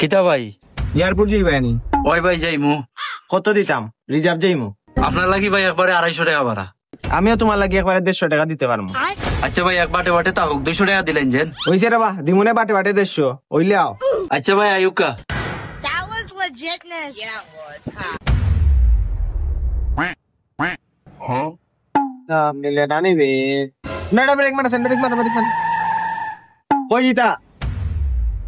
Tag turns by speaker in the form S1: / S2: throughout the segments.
S1: কিতা ভাই?
S2: এয়ারপোর্ট যাইবা নি?
S1: ওই ভাই যাইমু।
S2: কত দিতাম? রিজার্ভ যাইমু।
S1: আপনার লাগি ভাই একবারে 250 টাকা ভাড়া।
S2: আমিও তোমার লাগি একবারে 150 টাকা দিতে পারবো।
S1: আচ্ছা ভাই এক বাটে বাটে তাহক 200 টাকা দিলেন যেন।
S2: হইছে রে বা, দিমুনে বাটে বাটে 150 ওইলে আও।
S1: আচ্ছা ভাই আয়ুকা।
S3: That was legitness. Yeah, it was.
S2: মিলে না নিবে। না ব্রেক মারা সেন্টার ব্রেক মারা। কই জিতা?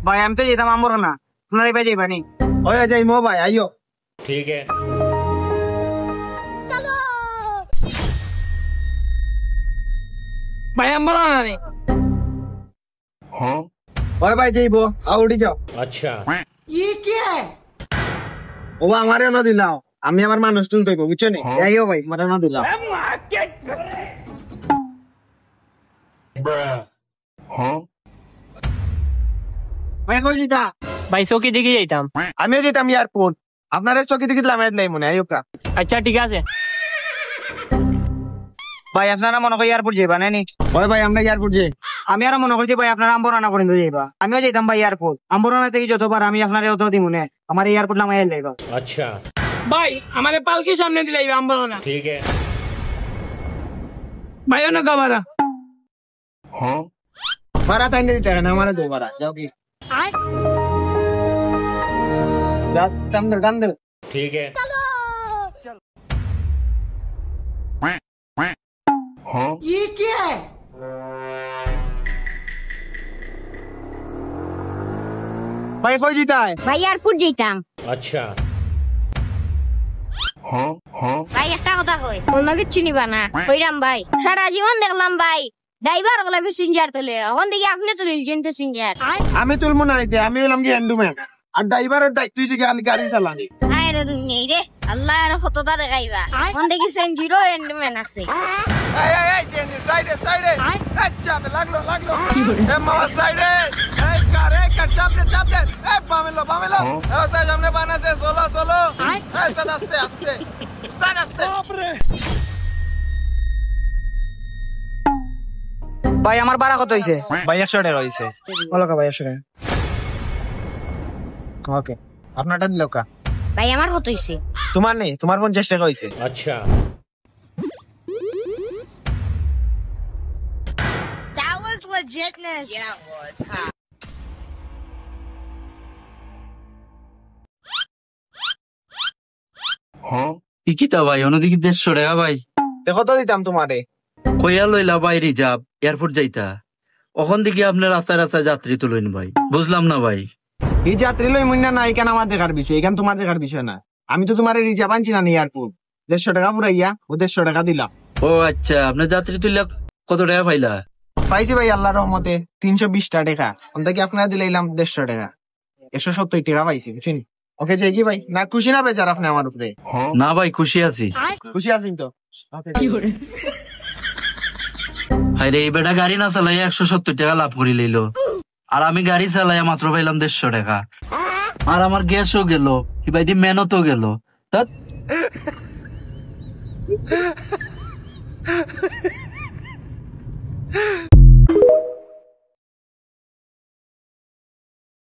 S4: ভাই আমি তো যেতাম আমর না, আপনার ভাই যাইবা নি?
S2: ওই যাইমু ভাই, আইও।
S5: ठीक है।
S4: ভাই আমর না নি?
S2: ওই ভাই যাইবো, আও উঠি যাও।
S5: अच्छा।
S2: ও আমারে না দিলাও, আমি আমার মানুষ তুল তৈব বুঝছো নি? আইও ভাই, মারা না দিলাও। ভাই কই জিতা?
S4: ভাই চৌকি দিকে যাইতাম।
S2: আমিও যেতাম এয়ারপোর্ট। আপনারা চকি থেকে দিলাম নাই মনে আইও কা।
S4: আচ্ছা ঠিক আছে। ভাই আপনারা মনে করি এয়ারপোর্ট যাইবা নানি?
S2: ওই ভাই আমরা এয়ারপোর্ট যাই।
S4: আমি আর মনে করছি ভাই আপনারা আম্বরানা পর্যন্ত যাইবা। আমিও যাইতাম ভাই এয়ারপোর্ট। আম্বরানা থেকে যতবার আমি আপনার অত দিব না, আমার এয়ারপোর্ট নামাই যাইবা।
S5: अच्छा।
S4: ভাই আমারে পালকি সামনে দিলাইবা আম্বরানা।
S5: ठीक है।
S4: ভাই অনেক কাবারা।
S2: মারা তাই দিতে না মারা দো মারা যাও কি। যা টান দে।
S5: ठीक है।
S2: ভাই কই জিতায়?
S3: ভাই এয়ারপোর্ট যেতাম।
S5: अच्छा।
S3: ভাই একটা কথা কই, অন্য কিছু নিবা না। কইরাম ভাই, সারা জীবন দেখলাম ভাই ড্রাইভার গুলা প্যাসেঞ্জার তোলে, এখন দেখি আপনি তুলিলছেন প্যাসেঞ্জার।
S2: আমি তুলবো না নিতে, আমি হলাম কি হ্যান্ডম্যান। আর ড্রাইভারের দায়িত্ব হইছে কি গাড়ি চালানি।
S3: হায় রে দুনিয়া রে, আল্লাহ আর কতটা দেখাইবা। এখন দেখি সেঞ্জিরো এন্ডম্যান আছে।
S2: এই চেঞ্জ সাইডে আচ্ছা লাগলো এ মামা সাইডে এই কার চাপ দে এই বামেলো এই ওস্তাদ সামনে বানাছে সোলো এই ওস্তাদ আস্তে ওস্তাদ আস্তে।
S4: ভাই আমার ভাড়া কত হইছে?
S2: ভাই 100 টাকা হইছে।
S4: বলো ভাই 100 টাকা।
S2: ওকে আপনারটা দিলো কা?
S3: ভাই আমার কত হইছে?
S2: তোমার নেই, তোমার 50 টাকা হইছে।
S5: अच्छा।
S3: That was legitness. Yeah, it was.
S1: কিতা ভাই অন্যদিকে 150 টাকা ভাই।
S2: দেখো তো দিতাম তোমারে।
S1: কইয়া লইলা ভাই রিজার্ভ এয়ারপোর্ট যাইতা। ওখান থেকে আপনি রাস্তায় যাত্রী তুলেন ভাই। বুঝলাম না ভাই।
S2: এই যাত্রী লই মুন্না না, এখানে আমার দেখার বিষয়, এখানে তোমার দেখার বিষয় না। আমি তো তোমার রিজার্ভ আনছি না এয়ারপোর্ট। 150 টাকা পুরাইয়া ও 150 টাকা দিলাম।
S1: ও আচ্ছা, আপনার যাত্রী তুললে কত টাকা পাইলা?
S2: পাইছি ভাই আল্লাহর রহমতে 320 টাকা। ওন থেকে আপনারা দিলাম 150 টাকা, 170 টাকা পাইছি বুঝছেন। ওকে যাই কি ভাই, না খুশি না বেচার আপনি আমার উপরে?
S1: না ভাই খুশি আছি।
S2: খুশি আছেন তো?
S1: হাইরে এই বেটা গাড়ি না চালাই 170 টাকা লাভ করি লইল, আর আমি গাড়ি চালাই মাত্র পাইলাম 150 টাকা। আর আমার গ্যাসও গেল, ভাই দি মেহনতও গেল। তা